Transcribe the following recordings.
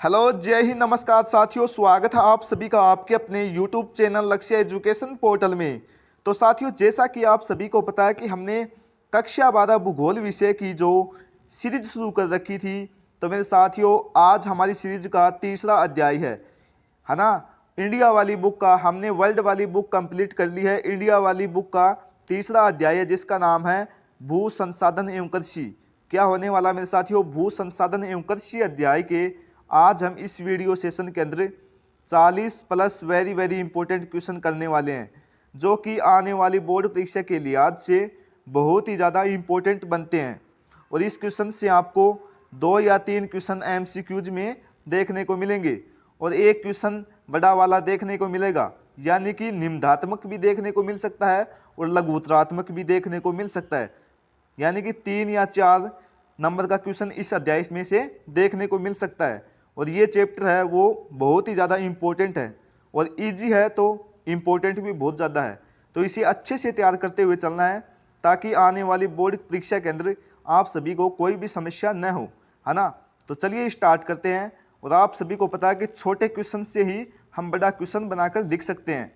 Hello, जय हिंद, नमस्कार साथियों। स्वागत है आप सभी का आपके अपने YouTube चैनल लक्ष्य एजुकेशन पोर्टल में। तो साथियों, जैसा कि आप सभी को पता है कि हमने कक्षा 12 भूगोल विषय की जो सीरीज शुरू कर रखी थी, तो मेरे साथियों आज हमारी सीरीज का तीसरा अध्याय है ना। इंडिया वाली बुक का हमने वर्ल्ड वाली बुक कंप्लीट कर ली है। इंडिया वाली बुक का तीसरा अध्याय है जिसका नाम है भू संसाधन एवं कृषि। क्या होने वाला मेरे साथियों, भू संसाधन एवं कृषि अध्याय के आज हम इस वीडियो सेशन के अंदर 40 plus very very important question करने वाले हैं, जो कि आने वाली बोर्ड परीक्षा के लिहाज से बहुत ही ज़्यादा इंपॉर्टेंट बनते हैं। और इस क्वेश्चन से आपको 2 या 3 क्वेश्चन MCQs में देखने को मिलेंगे और एक क्वेश्चन बड़ा वाला देखने को मिलेगा, यानी कि निम्नात्मक भी देखने को मिल सकता है और लघुत्तरात्मक भी देखने को मिल सकता है। यानी कि 3 या 4 नंबर का क्वेश्चन इस अध्याय में से देखने को मिल सकता है। और ये चैप्टर है वो बहुत ही ज़्यादा इम्पोर्टेंट है और इजी है, तो इम्पोर्टेंट भी बहुत ज़्यादा है। तो इसे अच्छे से तैयार करते हुए चलना है ताकि आने वाली बोर्ड परीक्षा के अंदर आप सभी को कोई भी समस्या न हो, है ना। तो चलिए स्टार्ट करते हैं। और आप सभी को पता है कि छोटे क्वेश्चन से ही हम बड़ा क्वेश्चन बनाकर लिख सकते हैं,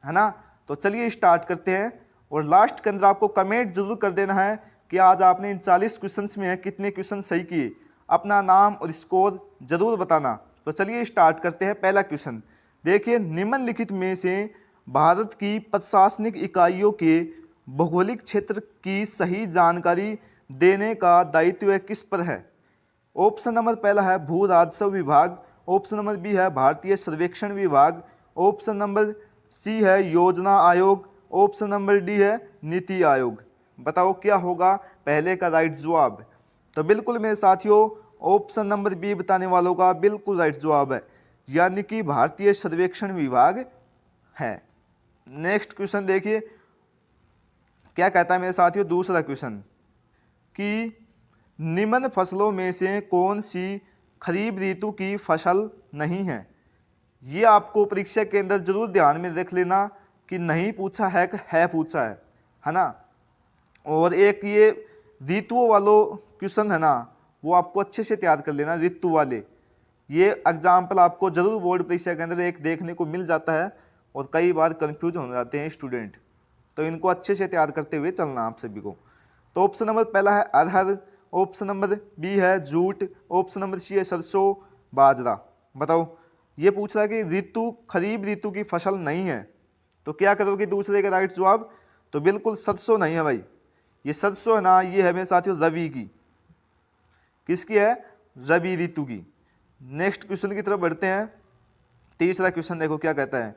है ना। तो चलिए स्टार्ट करते हैं। और लास्ट के अंदर आपको कमेंट जरूर कर देना है कि आज आपने इन 40 क्वेश्चंस में कितने क्वेश्चन सही किए। अपना नाम और स्कोर जरूर बताना। तो चलिए स्टार्ट करते हैं। पहला क्वेश्चन देखिए, निम्नलिखित में से भारत की प्रशासनिक इकाइयों के भौगोलिक क्षेत्र की सही जानकारी देने का दायित्व किस पर है। ऑप्शन नंबर पहला है भू राजस्व विभाग, ऑप्शन नंबर बी है भारतीय सर्वेक्षण विभाग, ऑप्शन नंबर सी है योजना आयोग, ऑप्शन नंबर डी है नीति आयोग। बताओ क्या होगा पहले का राइट जवाब। तो बिल्कुल मेरे साथियों, ऑप्शन नंबर बी बताने वालों का बिल्कुल राइट जवाब है, यानी कि भारतीय सर्वेक्षण विभाग है। नेक्स्ट क्वेश्चन देखिए क्या कहता है मेरे साथियों। दूसरा क्वेश्चन कि निम्न फसलों में से कौन सी खरीफ ऋतु की फसल नहीं है। ये आपको परीक्षा के अंदर जरूर ध्यान में रख लेना कि नहीं पूछा है कि है पूछा है ना। और एक ये ऋतुओं वालों क्वेश्चन है ना, वो आपको अच्छे से तैयार कर लेना। ऋतु वाले ये एग्जाम्पल आपको जरूर बोर्ड परीक्षा के अंदर एक देखने को मिल जाता है और कई बार कंफ्यूज हो जाते हैं स्टूडेंट, तो इनको अच्छे से तैयार करते हुए चलना आप सभी को। तो ऑप्शन नंबर पहला है अरहर, ऑप्शन नंबर बी है जूट, ऑप्शन नंबर सी है सरसों बाजरा। बताओ ये पूछ रहा है कि ऋतु खरीफ ऋतु की फसल नहीं है, तो क्या करोगे दूसरे का राइट जवाब। तो बिल्कुल सरसों नहीं है भाई, ये सरसों है ना, ये है मेरे साथियों रवि की। किसकी है? रवि ऋतु की। नेक्स्ट क्वेश्चन की तरफ बढ़ते हैं। तीसरा क्वेश्चन देखो क्या कहता है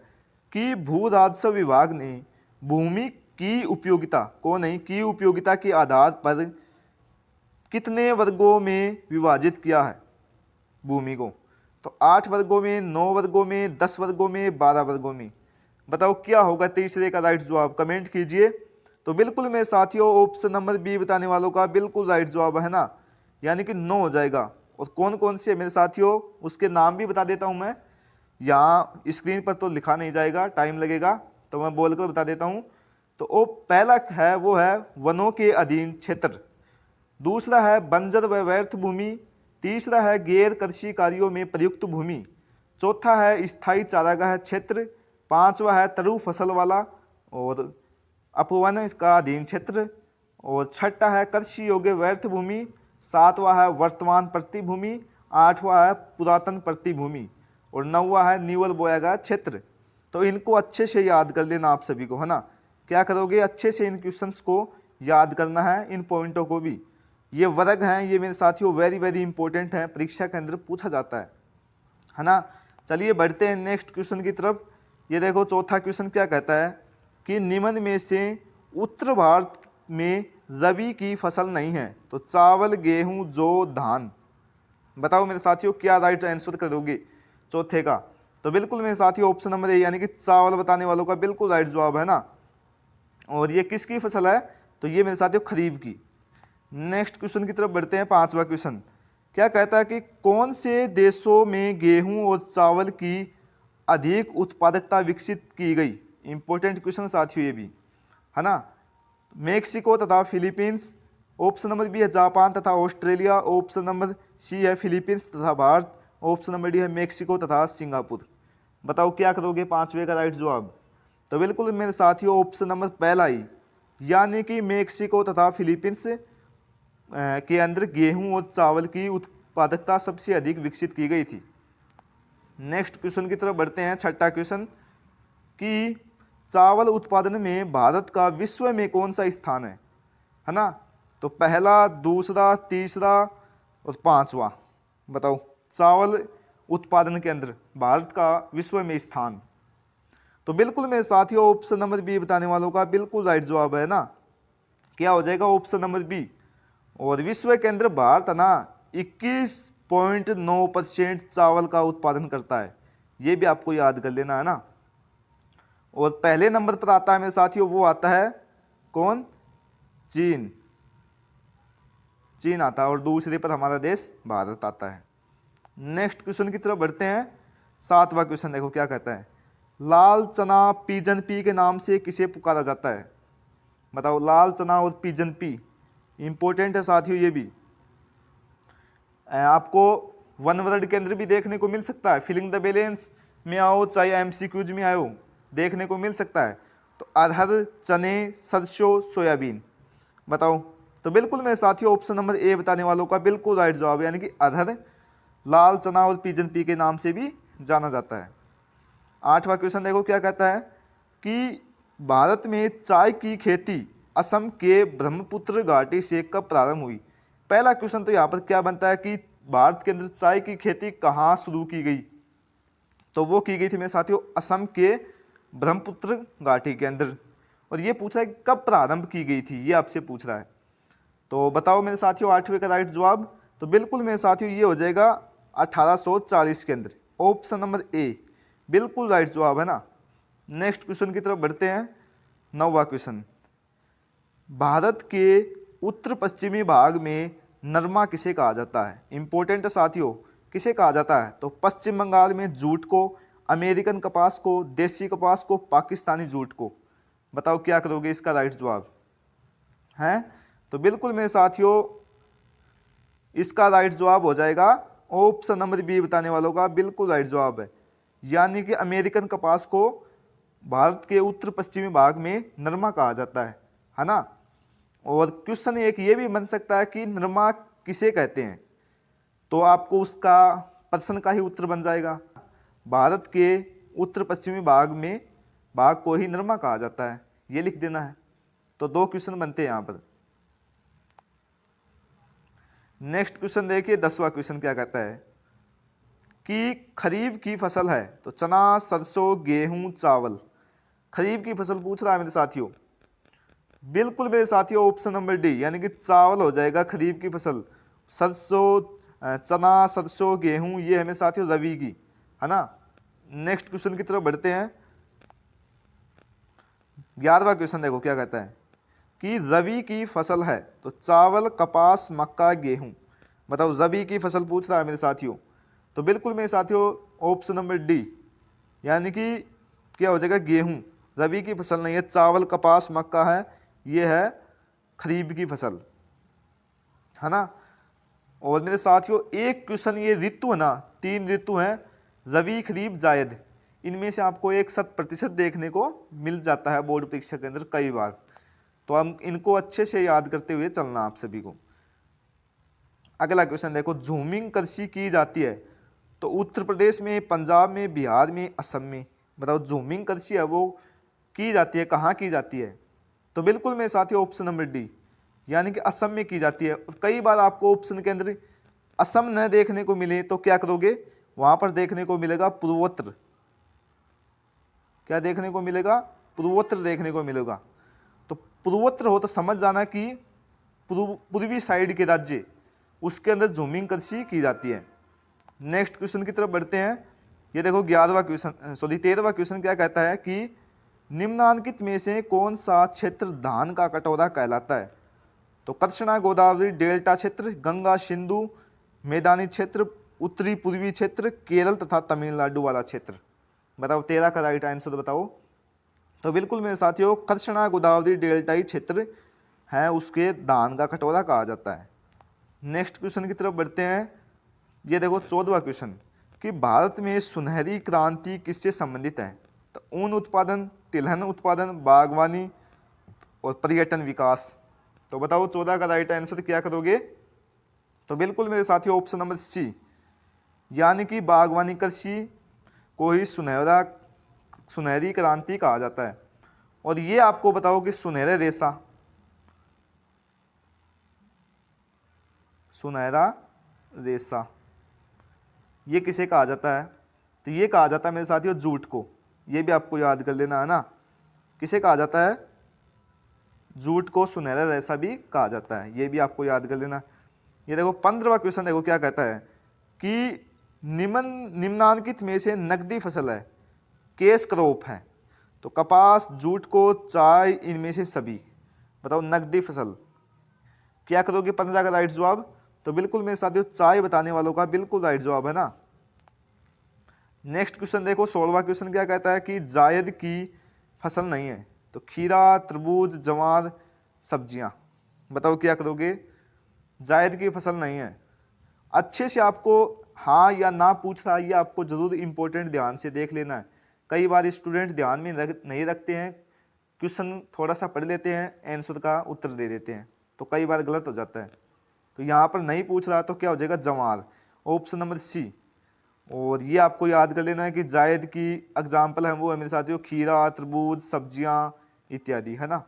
कि भू राजस्व विभाग ने भूमि की उपयोगिता को नहीं की उपयोगिता के आधार पर कितने वर्गों में विभाजित किया है भूमि को। तो 8 वर्गों में, 9 वर्गों में, 10 वर्गों में, 12 वर्गों में। बताओ क्या होगा तीसरे का राइट जवाब, कमेंट कीजिए। तो बिल्कुल मेरे साथियों ऑप्शन नंबर बी बताने वालों का बिल्कुल राइट जवाब है ना, यानी कि 9 हो जाएगा। और कौन कौन से मेरे साथियों उसके नाम भी बता देता हूं मैं। यहाँ स्क्रीन पर तो लिखा नहीं जाएगा, टाइम लगेगा, तो मैं बोलकर बता देता हूँ। तो वो पहला है वो है वनों के अधीन क्षेत्र, दूसरा है बंजर व व्यर्थ भूमि, तीसरा है गैर कृषि कार्यों में प्रयुक्त भूमि, चौथा है स्थायी चारागाह क्षेत्र, पांचवा है तरु फसल वाला और अपवन इसका अधीन क्षेत्र, और छठा है कृषि योग्य व्यर्थ भूमि, सातवां है वर्तमान प्रतिभूमि, आठवां है पुरातन प्रतिभूमि और नौवां है निवल बोया गया क्षेत्र। तो इनको अच्छे से याद कर लेना आप सभी को, है ना। क्या करोगे, अच्छे से इन क्वेश्चंस को याद करना है, इन पॉइंटों को भी। ये वर्ग हैं, ये मेरे साथियों वेरी वेरी इंपॉर्टेंट हैं, परीक्षा के अंदर पूछा जाता है ना। चलिए बढ़ते हैं नेक्स्ट क्वेश्चन की तरफ। ये देखो चौथा क्वेश्चन क्या कहता है कि निम्न में से उत्तर भारत में रबी की फसल नहीं है। तो चावल, गेहूं, जौ, धान। बताओ मेरे साथियों क्या राइट आंसर करोगे चौथे का। तो बिल्कुल मेरे साथियों ऑप्शन नंबर ए यानी कि चावल बताने वालों का बिल्कुल राइट जवाब है ना। और ये किसकी फसल है, तो ये मेरे साथियों खरीफ की। नेक्स्ट क्वेश्चन की तरफ बढ़ते हैं। पांचवा क्वेश्चन क्या कहता है कि कौन से देशों में गेहूं और चावल की अधिक उत्पादकता विकसित की गई। इंपॉर्टेंट क्वेश्चन साथियों ये भी, है ना। मेक्सिको तथा फिलीपींस, ऑप्शन नंबर बी है जापान तथा ऑस्ट्रेलिया, ऑप्शन नंबर सी है फिलीपींस तथा भारत, ऑप्शन नंबर डी है मेक्सिको तथा सिंगापुर। बताओ क्या करोगे पांचवे का राइट जवाब। तो बिल्कुल मेरे साथियों ऑप्शन नंबर पहला ही, यानी कि मेक्सिको तथा फिलीपींस के अंदर गेहूं और चावल की उत्पादकता सबसे अधिक विकसित की गई थी। नेक्स्ट क्वेश्चन की तरफ बढ़ते हैं, छठा क्वेश्चन कि चावल उत्पादन में भारत का विश्व में कौन सा स्थान है ना। तो पहला, दूसरा, तीसरा और पांचवा। बताओ चावल उत्पादन के अंदर भारत का विश्व में स्थान। तो बिल्कुल मेरे साथियों ऑप्शन नंबर बी बताने वालों का बिल्कुल राइट जवाब है ना। क्या हो जाएगा ऑप्शन नंबर बी। और विश्व के अंदर भारत ना 21.9% चावल का उत्पादन करता है, ये भी आपको याद कर लेना है ना। और पहले नंबर पर आता है मेरे साथियों, वो आता है कौन, चीन। चीन आता है और दूसरे पर हमारा देश भारत आता है। नेक्स्ट क्वेश्चन की तरफ बढ़ते हैं, सातवां क्वेश्चन देखो क्या कहता है। लाल चना पिजन पी के नाम से किसे पुकारा जाता है। बताओ लाल चना और पिजन पी इंपॉर्टेंट है साथियों, ये भी आपको वन वर्ड के अंदर भी देखने को मिल सकता है, फिलिंग द बैलेंस में आओ चाहे एमसीक्यूज में आओ देखने को मिल सकता है। तो अरहर, चने, सरसों, सोयाबीन। बताओ तो बिल्कुल मेरे साथियों ऑप्शन नंबर ए बताने वालों का बिल्कुल राइट जवाब है, यानी कि अरहर लाल चना और पिजन पी के नाम से भी जाना जाता है। आठवां क्वेश्चन देखो क्या कहता है कि भारत में चाय की खेती असम के ब्रह्मपुत्र घाटी से कब प्रारंभ हुई। पहला क्वेश्चन तो यहाँ पर क्या बनता है कि भारत के अंदर चाय की खेती कहाँ शुरू की गई। तो वो की गई थी मेरे साथियों असम के ब्रह्मपुत्र घाटी के अंदर। और ये पूछ रहा है कि कब प्रारंभ की गई थी, ये आपसे पूछ रहा है। तो बताओ मेरे साथियों आठवें का राइट जवाब। तो बिल्कुल मेरे साथियों ये हो जाएगा 1840 के अंदर, ऑप्शन नंबर ए बिल्कुल राइट जवाब है ना। नेक्स्ट क्वेश्चन की तरफ बढ़ते हैं, नौवां क्वेश्चन। भारत के उत्तर पश्चिमी भाग में नरमा किसे कहा जाता है। इंपॉर्टेंट है साथियों, किसे कहा जाता है। तो पश्चिम बंगाल में जूट को, अमेरिकन कपास को, देसी कपास को, पाकिस्तानी जूट को। बताओ क्या करोगे इसका राइट जवाब है। तो बिल्कुल मेरे साथियों इसका राइट जवाब हो जाएगा ऑप्शन नंबर बी बताने वालों का बिल्कुल राइट जवाब है, यानी कि अमेरिकन कपास को भारत के उत्तर पश्चिमी भाग में नरमा कहा जाता है ना। और क्वेश्चन एक ये भी बन सकता है कि नरमा किसे कहते हैं, तो आपको उसका प्रश्न का ही उत्तर बन जाएगा। भारत के उत्तर पश्चिमी भाग को ही नरमा कहा जाता है, ये लिख देना है। तो दो क्वेश्चन बनते हैं यहाँ पर। नेक्स्ट क्वेश्चन देखिए, 10वां क्वेश्चन क्या कहता है कि खरीफ की फसल है तो चना, सरसों, गेहूं, चावल। खरीफ की फसल पूछ रहा है मेरे साथियों। बिल्कुल मेरे साथियों ऑप्शन नंबर डी, यानी कि चावल हो जाएगा खरीफ की फसल। सरसों, चना, सरसों, गेहूं ये है मेरे साथियों रबी की, है ना। नेक्स्ट क्वेश्चन की तरफ बढ़ते हैं, 11वां क्वेश्चन देखो क्या कहता है कि रबी की फसल है तो चावल, कपास, मक्का, गेहूं। बताओ रबी की फसल पूछ रहा है मेरे साथियों। तो बिल्कुल मेरे साथियों ऑप्शन नंबर डी, यानी कि क्या हो जाएगा गेहूं। रबी की फसल नहीं है, चावल, कपास, मक्का है, ये है खरीफ की फसल, है ना। और मेरे साथियों एक क्वेश्चन ये ऋतु है ना, 3 ऋतु हैं रबी, खरीफ, जायद। इनमें से आपको 100% देखने को मिल जाता है बोर्ड परीक्षा के अंदर कई बार। तो हम इनको अच्छे से याद करते हुए चलना आप सभी को। अगला क्वेश्चन देखो, झूमिंग कृषि की जाती है तो उत्तर प्रदेश में, पंजाब में, बिहार में, असम में। बताओ झूमिंग कृषि है वो की जाती है कहाँ की जाती है। तो बिल्कुल मेरे साथियों ऑप्शन नंबर डी, यानी कि असम में की जाती है। और कई बार आपको ऑप्शन के अंदर असम न देखने को मिले तो क्या करोगे, वहां पर देखने को मिलेगा पूर्वोत्तर। क्या देखने को मिलेगा, पूर्वोत्तर देखने को मिलेगा। तो पूर्वोत्तर हो तो समझ जाना कि पूर्वी साइड के राज्य, उसके अंदर झूमिंग कृषि की जाती है। नेक्स्ट क्वेश्चन की तरफ बढ़ते हैं, ये देखो 13वां क्वेश्चन क्या कहता है कि निम्नांकित में से कौन सा क्षेत्र धान का कटोरा कहलाता है। तो कृष्णा गोदावरी डेल्टा क्षेत्र, गंगा सिंधु मैदानी क्षेत्र, उत्तरी पूर्वी क्षेत्र, केरल तथा तमिलनाडु वाला क्षेत्र। बताओ 13 का राइट आंसर बताओ। तो बिल्कुल मेरे साथियों कृष्णा गोदावरी डेल्टाई क्षेत्र है, उसके धान का कटोरा कहा जाता है। नेक्स्ट क्वेश्चन की तरफ बढ़ते हैं, ये देखो 14वां क्वेश्चन कि भारत में सुनहरी क्रांति किससे संबंधित है? तो ऊन उत्पादन, तिलहन उत्पादन, बागवानी और पर्यटन विकास। तो बताओ 14 का राइट आंसर क्या करोगे? तो बिल्कुल मेरे साथियों ऑप्शन नंबर सी, यानी कि बागवानी कृषि को ही सुनहरी क्रांति कहा जाता है। और ये आपको बताओ कि सुनहरा रेशा ये किसे कहा जाता है? तो ये कहा जाता है मेरे साथियों जूट को। ये भी आपको याद कर लेना है ना, किसे कहा जाता है? जूट को सुनहरा रेशा भी कहा जाता है, ये भी आपको याद कर लेना। ये देखो 15वां क्वेश्चन देखो क्या कहता है कि निम्नांकित में से नकदी फसल है, कैश क्रॉप है। तो कपास, जूट को, चाय, इनमें से सभी। बताओ नकदी फसल क्या करोगे? 15 का राइट जवाब। तो बिल्कुल मेरे साथियों चाय बताने वालों का बिल्कुल राइट जवाब है ना। नेक्स्ट क्वेश्चन देखो 16वां क्वेश्चन क्या कहता है कि जायद की फसल नहीं है। तो खीरा, तरबूज, जवार, सब्जियां। बताओ क्या करोगे? जायद की फसल नहीं है। अच्छे से आपको हाँ या ना पूछ रहा है, ये आपको जरूर इंपॉर्टेंट ध्यान से देख लेना है। कई बार स्टूडेंट ध्यान में नहीं रखते हैं, क्वेश्चन थोड़ा सा पढ़ लेते हैं, आंसर का उत्तर दे देते हैं, तो कई बार गलत हो जाता है। तो यहाँ पर नहीं पूछ रहा तो क्या हो जाएगा? जवार, ऑप्शन नंबर सी। और ये आपको याद कर लेना है कि जायद की एग्जाम्पल है वो है मेरे साथियों खीरा, तरबूज, सब्जियां इत्यादि, है ना।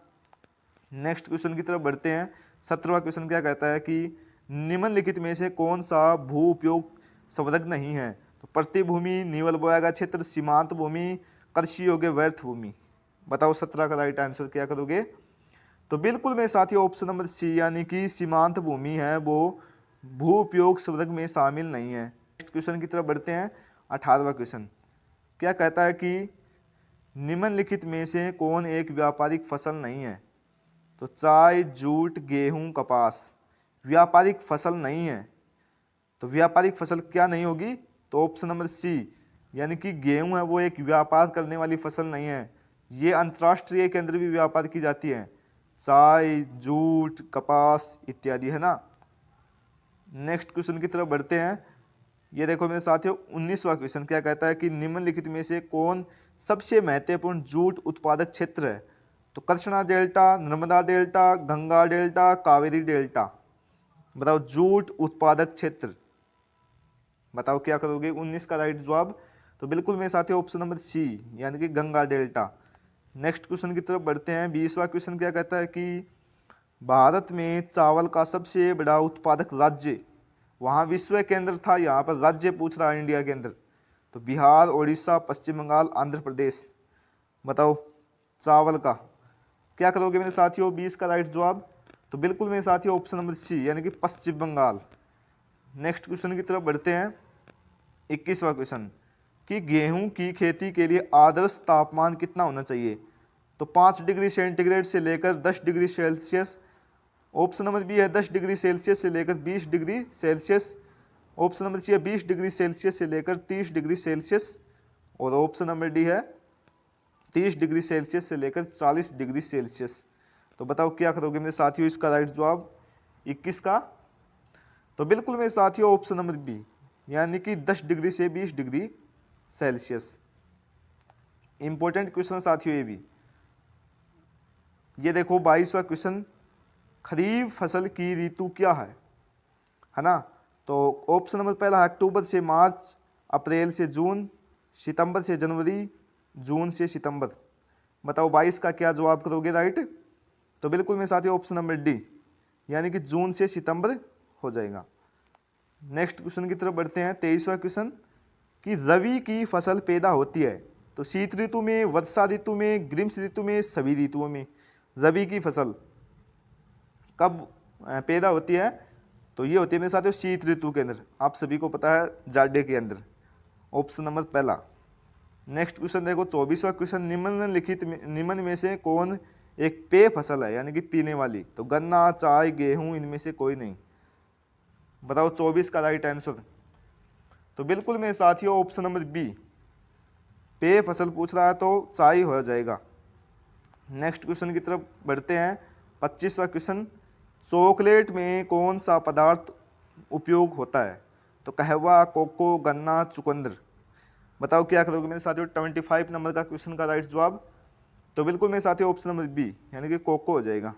नेक्स्ट क्वेश्चन की तरफ बढ़ते हैं। 17वां क्वेश्चन क्या कहता है कि निम्नलिखित में से कौन सा भू उपयोग संवर्ग नहीं है? तो प्रतिभूमि, नीवल बोया गया क्षेत्र, सीमांत भूमि, कृषि योग्य व्यर्थ भूमि। बताओ 17 का राइट आंसर क्या करोगे? तो बिल्कुल मेरे साथियों ऑप्शन नंबर सी, यानी कि सीमांत भूमि है वो भू उपयोग संवर्ग में शामिल नहीं है। नेक्स्ट क्वेश्चन की तरफ बढ़ते हैं। 18वां क्वेश्चन क्या कहता है कि निम्नलिखित में से कौन एक व्यापारिक फसल नहीं है? तो चाय, जूट, गेहूं, कपास व्यापारिक फसल नहीं है। तो व्यापारिक फसल क्या नहीं होगी? तो ऑप्शन नंबर सी, यानी कि गेहूं है वो एक व्यापार करने वाली फसल नहीं है। ये अंतर्राष्ट्रीय के अंदर भी व्यापार की जाती है, चाय, जूट, कपास इत्यादि, है ना। नेक्स्ट क्वेश्चन की तरफ बढ़ते हैं। ये देखो मेरे साथियों 19वां क्वेश्चन क्या कहता है कि निम्नलिखित में से कौन सबसे महत्वपूर्ण जूट उत्पादक क्षेत्र है? तो Krishna delta, Narmada delta, Ganga delta, Kaveri delta. बताओ जूट उत्पादक क्षेत्र, बताओ क्या करोगे? 19 का राइट जवाब। तो बिल्कुल मेरे साथियों ऑप्शन नंबर सी, यानी कि गंगा डेल्टा। नेक्स्ट क्वेश्चन की तरफ बढ़ते हैं। 20वां क्वेश्चन क्या कहता है कि भारत में चावल का सबसे बड़ा उत्पादक राज्य, वहाँ विश्व के अंदर था, यहाँ पर राज्य पूछ रहा है इंडिया के अंदर। तो बिहार, उड़ीसा, पश्चिम बंगाल, आंध्र प्रदेश। बताओ चावल का क्या करोगे मेरे साथियों? 20 का राइट जवाब। तो बिल्कुल मेरे साथियों ऑप्शन नंबर सी, यानी कि पश्चिम बंगाल। नेक्स्ट क्वेश्चन की तरफ बढ़ते हैं। 21वां क्वेश्चन कि गेहूं की खेती के लिए आदर्श तापमान कितना होना चाहिए? तो 5 डिग्री सेंटीग्रेड से लेकर 10 degree Celsius. Option number B है 10 डिग्री सेल्सियस से लेकर 20 degree Celsius. Option number C है 20 डिग्री सेल्सियस से लेकर 30 डिग्री सेल्सियस। और ऑप्शन नंबर डी है 30 डिग्री सेल्सियस से लेकर 40 डिग्री सेल्सियस। तो बताओ क्या करोगे मेरे साथियों इसका राइट जवाब 21 का? तो बिल्कुल मेरे साथियों ऑप्शन नंबर बी, यानी कि 10 डिग्री से 20 डिग्री सेल्सियस। इंपॉर्टेंट क्वेश्चन साथियों ये भी। ये देखो 22वां क्वेश्चन, खरीफ फसल की ऋतु क्या है ना। तो ऑप्शन नंबर पहला है अक्टूबर से मार्च, अप्रैल से जून, सितंबर से जनवरी, जून से सितंबर। बताओ 22 का क्या जवाब करोगे राइट? तो बिल्कुल मेरे साथियों ऑप्शन नंबर डी, यानी कि जून से सितंबर हो जाएगा। नेक्स्ट क्वेश्चन की तरफ बढ़ते हैं। 23वां क्वेश्चन कि रवि की फसल पैदा होती है तो शीत ऋतु में, वर्षा ऋतु में, ग्रीष्म ऋतु में, सभी ऋतुओं में। रवि की फसल कब पैदा होती है? तो ये होती है मेरे साथियों शीत ऋतु के अंदर, आप सभी को पता है जाड़े के अंदर। ऑप्शन नंबर पहला। नेक्स्ट क्वेश्चन देखो 24वां क्वेश्चन, निम्न में से कौन एक पेय फसल है, यानी कि पीने वाली? तो गन्ना, चाय, गेहूं, इनमें से कोई नहीं। बताओ 24 का राइट आंसर। तो बिल्कुल मेरे साथियों ऑप्शन नंबर बी, पेय फसल पूछ रहा है तो चाय हो जाएगा। नेक्स्ट क्वेश्चन की तरफ बढ़ते हैं। 25वां क्वेश्चन, चॉकलेट में कौन सा पदार्थ उपयोग होता है? तो कहवा, कोको, गन्ना, चुकंदर। बताओ क्या करोगे मेरे साथियों 25 नंबर का क्वेश्चन का राइट जवाब। तो बिल्कुल मेरे साथियों ऑप्शन नंबर बी यानी कि कोको हो जाएगा।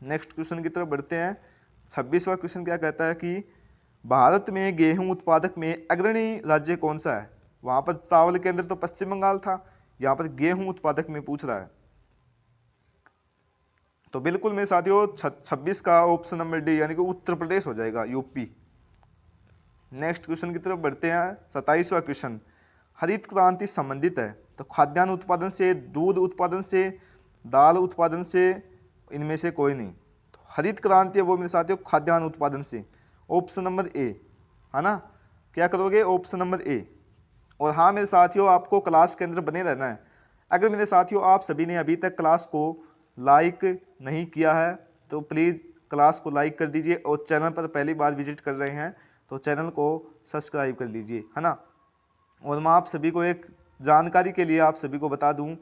नेक्स्ट क्वेश्चन की तरफ बढ़ते हैं। 26वां क्वेश्चन क्या कहता है कि भारत में गेहूं उत्पादक में अग्रणी राज्य कौन सा है। वहां पर चावल के अंदर तो पश्चिम बंगाल था, यहाँ पर गेहूं उत्पादक में पूछ रहा है। तो बिल्कुल मेरे साथियों 26 का ऑप्शन नंबर डी यानी कि उत्तर प्रदेश हो जाएगा, यूपी। नेक्स्ट क्वेश्चन की तरफ बढ़ते हैं। 27वां क्वेश्चन हरित क्रांति संबंधित है। तो खाद्यान्न उत्पादन से, दूध उत्पादन से, दाल उत्पादन से, इनमें से कोई नहीं। तो हरित क्रांति है वो मेरे साथियों खाद्यान्न उत्पादन से, ऑप्शन नंबर ए है ना। क्या करोगे ऑप्शन नंबर ए। और हाँ मेरे साथियों आपको क्लास के अंदर बने रहना है। अगर मेरे साथियों आप सभी ने अभी तक क्लास को लाइक नहीं किया है तो प्लीज़ क्लास को लाइक कर दीजिए, और चैनल पर पहली बार विजिट कर रहे हैं तो चैनल को सब्सक्राइब कर लीजिए, है ना। और मैं आप सभी को एक जानकारी के लिए आप सभी को बता दूं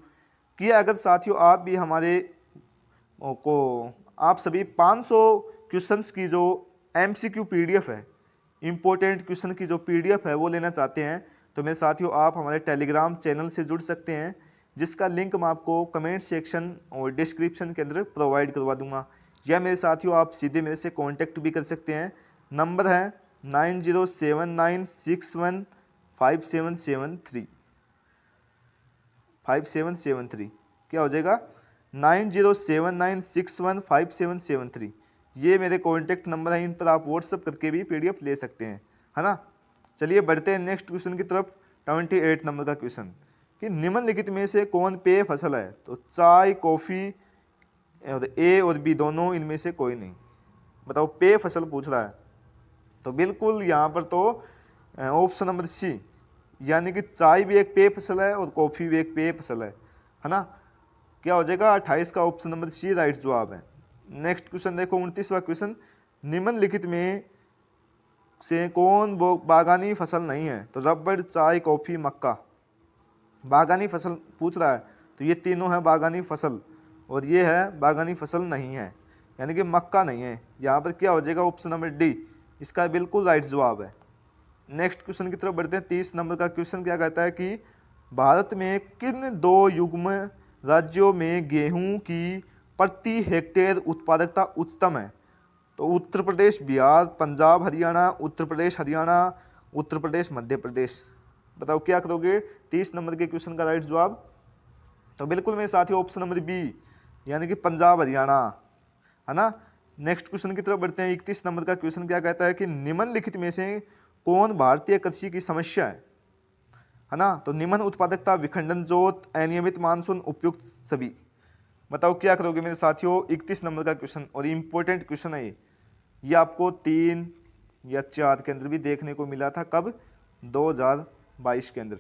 कि अगर साथियों आप भी हमारे को आप सभी 500 क्वेश्चंस की जो MCQ PDF है, इम्पोर्टेंट क्वेश्चन की जो PDF है वो लेना चाहते हैं तो मेरे साथियों आप हमारे टेलीग्राम चैनल से जुड़ सकते हैं, जिसका लिंक मैं आपको कमेंट सेक्शन और डिस्क्रिप्शन के अंदर प्रोवाइड करवा दूंगा। या मेरे साथियों आप सीधे मेरे से कांटेक्ट भी कर सकते हैं। नंबर है 9079615773 5773। क्या हो जाएगा 9079615773। ये मेरे कॉन्टैक्ट नंबर है, इन पर आप व्हाट्सअप करके भी PDF ले सकते हैं, है ना। चलिए बढ़ते हैं नेक्स्ट क्वेश्चन की तरफ। 28 नंबर का क्वेश्चन कि निम्नलिखित में से कौन पेय फसल है। तो चाय, कॉफ़ी और ए और बी दोनों, इनमें से कोई नहीं। बताओ पेय फसल पूछ रहा है। तो बिल्कुल यहाँ पर तो ऑप्शन नंबर सी यानी कि चाय भी एक पेय फसल है और कॉफ़ी भी एक पेय फसल है ना। क्या हो जाएगा 28 का ऑप्शन नंबर सी राइट जवाब है। नेक्स्ट क्वेश्चन देखो 29वां क्वेश्चन निम्नलिखित में से कौन बागानी फसल नहीं है। तो रबड़, चाय, कॉफ़ी, मक्का। बागानी फसल पूछ रहा है तो ये तीनों है बागानी फसल, और ये है बागानी फसल नहीं है यानी कि मक्का नहीं है। यहाँ पर क्या हो जाएगा ऑप्शन नंबर डी, इसका बिल्कुल राइट जवाब है। नेक्स्ट क्वेश्चन की तरफ बढ़ते हैं। 30 नंबर का क्वेश्चन क्या कहता है कि भारत में किन 2 युग्म राज्यों में गेहूं की प्रति हेक्टेयर उत्पादकता उच्चतम है। तो उत्तर प्रदेश, बिहार, पंजाब, हरियाणा, उत्तर प्रदेश, हरियाणा, उत्तर प्रदेश, मध्य प्रदेश। बताओ क्या करोगे 30 नंबर के क्वेश्चन का राइट जवाब। तो बिल्कुल मेरे साथी ऑप्शन नंबर बी यानी कि पंजाब, हरियाणा, है ना। नेक्स्ट क्वेश्चन की तरफ बढ़ते हैं। 31 नंबर का क्वेश्चन क्या कहता है कि निम्नलिखित में से कौन भारतीय कृषि की समस्या है ना। तो निम्न उत्पादकता, विखंडन जोत, अनियमित मानसून, उपयुक्त सभी। बताओ क्या करोगे मेरे साथियों 31 नंबर का क्वेश्चन, और इम्पोर्टेंट क्वेश्चन है ये आपको 3 या 4 के अंदर भी देखने को मिला था। कब 2022 के अंदर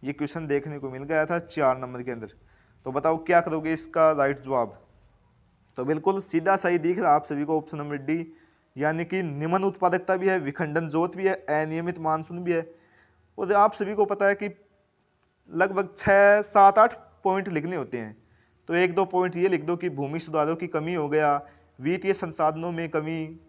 ये क्वेश्चन देखने को मिल गया था 4 नंबर के अंदर। तो बताओ क्या करोगे इसका राइट जवाब। तो बिल्कुल सीधा सही दिख रहा है आप सभी को ऑप्शन नंबर डी यानी कि निम्न उत्पादकता भी है, विखंडन जोत भी है, अनियमित मानसून भी है। और आप सभी को पता है कि लगभग 6, 7, 8 पॉइंट लिखने होते हैं। तो 1-2 पॉइंट ये लिख दो कि भूमि सुधारों की कमी हो गया, वित्तीय संसाधनों में कमी,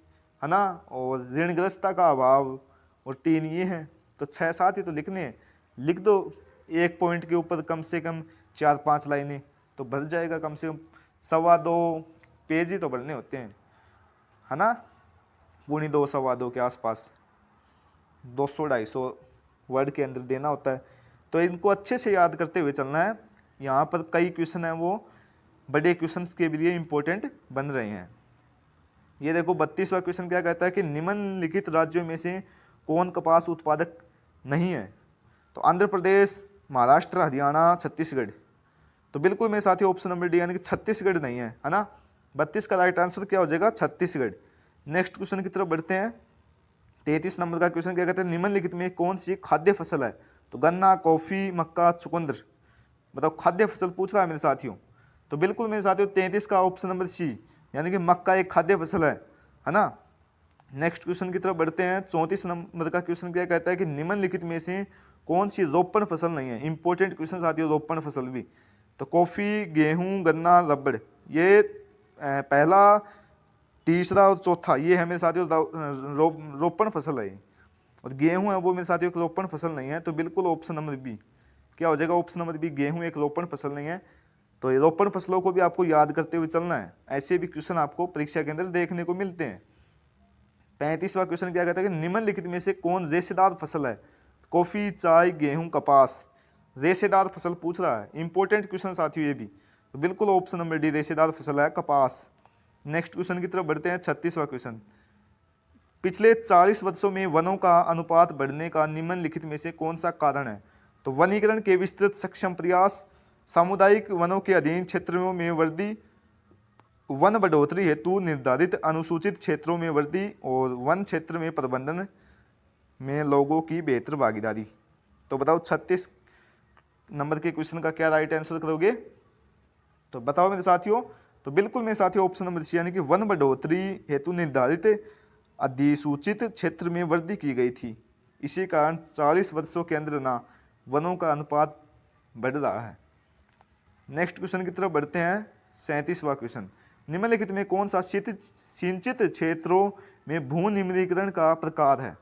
है ना, और ऋणग्रस्तता का अभाव, और 3 ये हैं। तो 6-7 ही तो लिखने हैं, लिख दो। एक पॉइंट के ऊपर कम से कम 4-5 लाइनें तो भर जाएगा। कम से कम 2.25 पेज ही तो भरने होते हैं, है ना। 2.25 2.25 के आसपास 200-250 वर्ड के अंदर देना होता है। तो इनको अच्छे से याद करते हुए चलना है। यहाँ पर कई क्वेश्चन हैं वो बड़े क्वेश्चन के लिए इंपॉर्टेंट बन रहे हैं। ये देखो 32वां क्वेश्चन क्या कहता है कि निम्नलिखित राज्यों में से कौन कपास उत्पादक नहीं है। तो आंध्र प्रदेश, महाराष्ट्र, हरियाणा, छत्तीसगढ़। तो बिल्कुल मेरे साथी ऑप्शन नंबर डी यानी कि छत्तीसगढ़ नहीं है ना। 32 का राइट आंसर क्या हो जाएगा छत्तीसगढ़। नेक्स्ट क्वेश्चन की तरफ बढ़ते हैं। 33 नंबर का क्वेश्चन क्या कहते हैं निम्नलिखित में कौन सी खाद्य फसल है। तो गन्ना, कॉफ़ी, मक्का, चुकंदर। बताओ खाद्य फसल पूछ रहा है मेरे साथियों। तो बिल्कुल मेरे साथियों 33 का ऑप्शन नंबर सी यानी कि मक्का एक खाद्य फसल है ना। नेक्स्ट क्वेश्चन की तरफ बढ़ते हैं। 34 नंबर का क्वेश्चन क्या कहता है कि निम्नलिखित में से कौन सी रोपण फसल नहीं है। इंपॉर्टेंट क्वेश्चन साथियों रोपण फसल भी। तो कॉफ़ी, गेहूं, गन्ना, रबड़, ये पहला, तीसरा और चौथा ये है मेरे साथियों रोपण फसल है, और गेहूं है वो मेरे साथियों एक रोपण फसल नहीं है, तो बिल्कुल ऑप्शन नंबर बी क्या हो जाएगा, ऑप्शन नंबर बी गेहूं एक रोपण फसल नहीं है। तो ये रोपण फसलों को भी आपको याद करते हुए चलना है, ऐसे भी क्वेश्चन आपको परीक्षा के अंदर देखने को मिलते हैं। 35वां क्वेश्चन क्या कहता है कि निम्नलिखित में से कौन रेशेदार फसल है, कॉफी, चाय, गेहूं, कपास। रेशेदार फसल पूछ रहा है, इंपॉर्टेंट क्वेश्चन साथियों ये भी, तो बिल्कुल ऑप्शन नंबर डी रेशेदार फसल है कपास। नेक्स्ट क्वेश्चन की तरफ बढ़ते हैं। 36वां क्वेश्चन, पिछले 40 वर्षों में वनों का अनुपात बढ़ने का निम्नलिखित में से कौन सा कारण है। तो वनीकरण के विस्तृत सक्षम प्रयास, सामुदायिक वनों के अधीन क्षेत्रों में वृद्धि, वन बढ़ोतरी हेतु निर्धारित अनुसूचित क्षेत्रों में वृद्धि, और वन क्षेत्र में प्रबंधन में लोगों की बेहतर भागीदारी। तो बताओ 36 नंबर के क्वेश्चन का क्या राइट आंसर करोगे। तो बताओ मेरे साथियों, तो बिल्कुल मेरे साथियों ऑप्शन नंबर सी यानी कि वन बढ़ोतरी हेतु निर्धारित अधिसूचित क्षेत्र में वृद्धि की गई थी, इसी कारण 40 वर्षों के अंदर ना वनों का अनुपात बढ़ रहा है। नेक्स्ट क्वेश्चन की तरफ बढ़ते हैं। 37वां क्वेश्चन, निम्नलिखित में कौन सा सिंचित क्षेत्रों में भू निम्नीकरण का प्रकार है।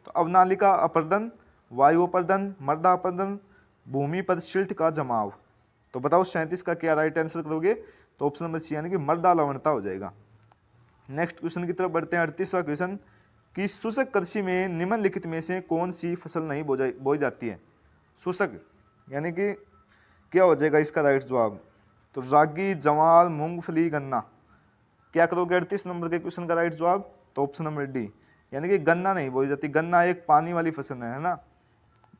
तो अवनालिका अपर्दन, वायु अपर्दन, मृदा अपर्दन, भूमि पर सिल्ट का जमाव। तो बताओ 37 का क्या राइट आंसर करोगे। तो ऑप्शन नंबर सी यानी कि मृदा लवणता हो जाएगा। नेक्स्ट क्वेश्चन की तरफ बढ़ते हैं। 38वां क्वेश्चन, कि शुष्क कृषि में निम्नलिखित में से कौन सी फसल नहीं बोई जाती है। शुष्क यानी कि क्या हो जाएगा इसका राइट जवाब। तो रागी, जवार, मूंगफली, गन्ना। क्या करोगे 38 नंबर के क्वेश्चन का राइट जवाब। तो ऑप्शन नंबर डी यानी कि गन्ना नहीं बोई जाती, गन्ना एक पानी वाली फसल है ना।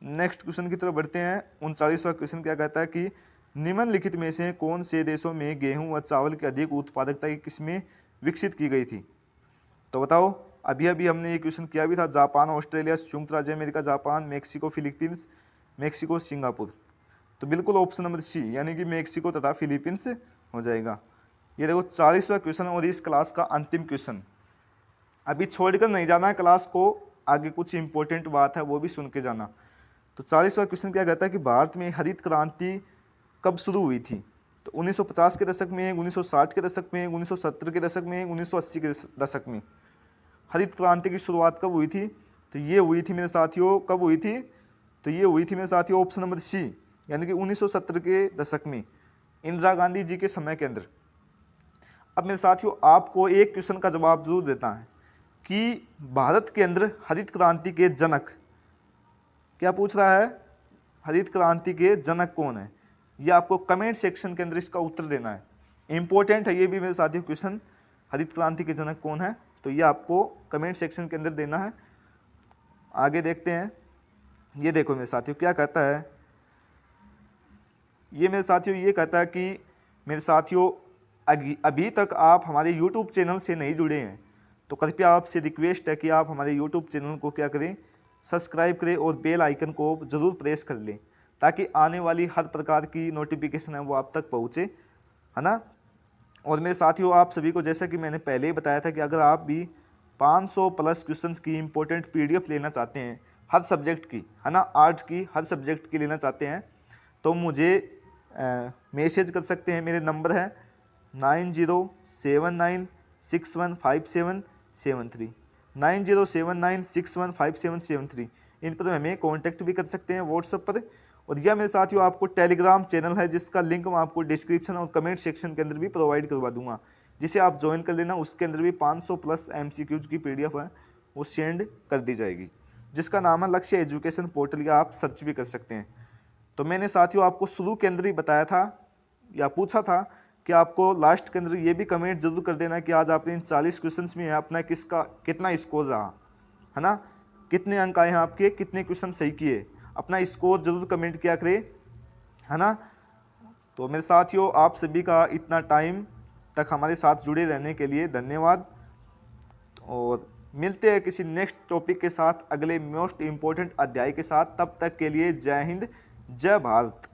नेक्स्ट क्वेश्चन की तरफ बढ़ते हैं। 39वां क्वेश्चन क्या कहता है कि निम्नलिखित में से कौन से देशों में गेहूं व चावल की अधिक उत्पादकता की किस्में विकसित की गई थी। तो बताओ, अभी अभी हमने ये क्वेश्चन किया भी था। जापान, ऑस्ट्रेलिया, संयुक्त राज्य America, Japan, Mexico, Philippines, Mexico, Singapore. तो बिल्कुल ऑप्शन नंबर सी यानी कि मेक्सिको तथा फिलीपींस हो जाएगा। ये देखो 40वां क्वेश्चन और इस क्लास का अंतिम क्वेश्चन। अभी छोड़कर नहीं जाना है क्लास को, आगे कुछ इंपॉर्टेंट बात है वो भी सुन के जाना। तो 40वां क्वेश्चन क्या कहता है कि भारत में हरित क्रांति कब शुरू हुई थी। तो 1950 के दशक में, 1960 के दशक में, 1970 के दशक में, 1980 के दशक में। हरित क्रांति की शुरुआत कब हुई थी। तो ये हुई थी मेरे साथियों, कब हुई थी। तो ये हुई थी मेरे साथियों ऑप्शन नंबर सी यानी कि 1970 के दशक में, इंदिरा गांधी जी के समय के अंदर। अब मेरे साथियों आपको एक क्वेश्चन का जवाब जरूर देता है कि भारत के अंदर हरित क्रांति के जनक, क्या पूछ रहा है, हरित क्रांति के जनक कौन है। ये आपको कमेंट सेक्शन के अंदर इसका उत्तर देना है। इंपॉर्टेंट है ये भी मेरे साथियों क्वेश्चन, हरित क्रांति के जनक कौन है। तो ये आपको कमेंट सेक्शन के अंदर देना है। आगे देखते हैं। ये देखो मेरे साथियों क्या कहता है, ये मेरे साथियों ये कहता है कि मेरे साथियों अभी तक आप हमारे YouTube चैनल से नहीं जुड़े हैं तो कृपया आपसे रिक्वेस्ट है कि आप हमारे YouTube चैनल को क्या करें, सब्सक्राइब करें और बेल आइकन को ज़रूर प्रेस कर लें ताकि आने वाली हर प्रकार की नोटिफिकेशन है वो आप तक पहुँचे, है ना। और मेरे साथियों आप सभी को जैसा कि मैंने पहले ही बताया था कि अगर आप भी 500 प्लस क्वेश्चंस की इंपॉर्टेंट PDF लेना चाहते हैं हर सब्जेक्ट की, है ना, आर्ट की हर सब्जेक्ट की लेना चाहते हैं तो मुझे मैसेज कर सकते हैं। मेरे नंबर है 9079615773 9079615773। इन पर हमें कांटेक्ट भी कर सकते हैं व्हाट्सएप पर। और यह मेरे साथियों आपको टेलीग्राम चैनल है जिसका लिंक मैं आपको डिस्क्रिप्शन और कमेंट सेक्शन के अंदर भी प्रोवाइड करवा दूंगा, जिसे आप ज्वाइन कर लेना। उसके अंदर भी 500 प्लस MCQs की PDF है वो सेंड कर दी जाएगी, जिसका नाम है लक्ष्य एजुकेशन पोर्टल, या आप सर्च भी कर सकते हैं। तो मैंने साथियों आपको शुरू के अंदर ही बताया था या पूछा था कि आपको लास्ट के अंदर ये भी कमेंट जरूर कर देना कि आज आपने इन 40 क्वेश्चंस में अपना किसका कितना स्कोर रहा, है ना, कितने अंक आए हैं आपके, कितने क्वेश्चन सही किए, अपना स्कोर जरूर कमेंट किया करें, है ना। तो मेरे साथियों आप सभी का इतना टाइम तक हमारे साथ जुड़े रहने के लिए धन्यवाद, और मिलते हैं किसी नेक्स्ट टॉपिक के साथ अगले मोस्ट इम्पोर्टेंट अध्याय के साथ। तब तक के लिए जय हिंद, जय भारत।